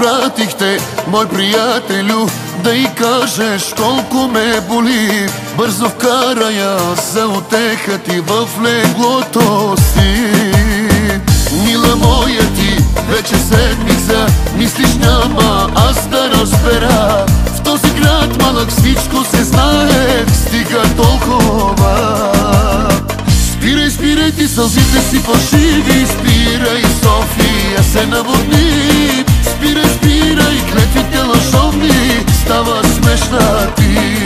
изпратихте, мой приятелю, да й кажеш колко ме боли. Бързо вкарай я за утеха ти в леглото си. Мила моя, ти вече седмица мислиш няма аз да разбера. В този град малък всичко се знае, стига толкова. Спирай, спирай ти сълзите си фалшиви, спирай, София се наводни. Спирай, спирай клетвите лъжовни, става смешна ти.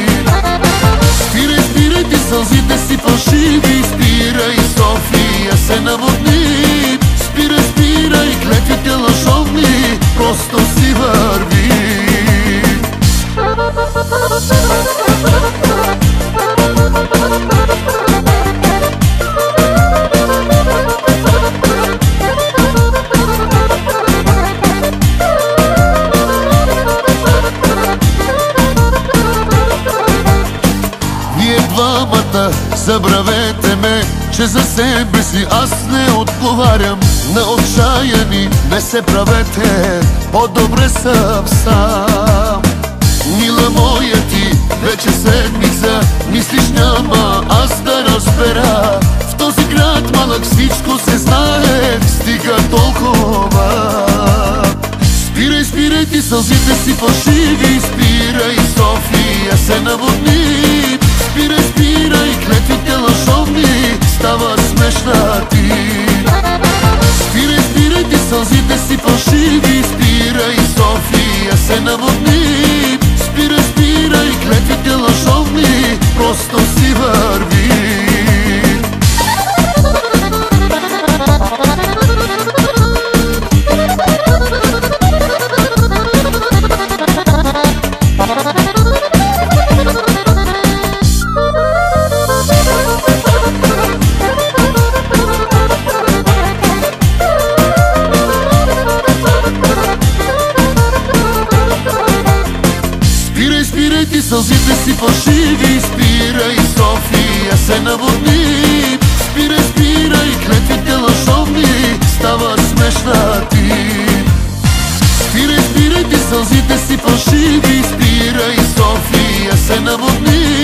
Спирай, спирай ти сълзите си фалшиви, спирай, София се наводни. Спирай, спирай клетвите лъжовни, просто си върви. Двамата, забравете ме, че за себе си аз не отговарям. На отчаяни не се правете, по-добре съм сам. Мила моя, ти вече седмица мислиш няма аз да разбера. В този град малък всичко се знае, стига толкова. Спирай, спирай ти сълзите си фалшиви, спирай, София се наводни. Спирай, спирай клетвите лъжовни, става смешна ти. Спирай, спирай ти сълзите си фалшиви, спирай, София се наводни. Спирай, спирай клетвите лъжовни, просто си върви. Спирай ти сълзите си фалшиви, спирай, София се наводни. Спирай, спирай клетвите лъжовни, става смешна ти. Спирай, спирай ти сълзите си фалшиви, спирай, София се наводни.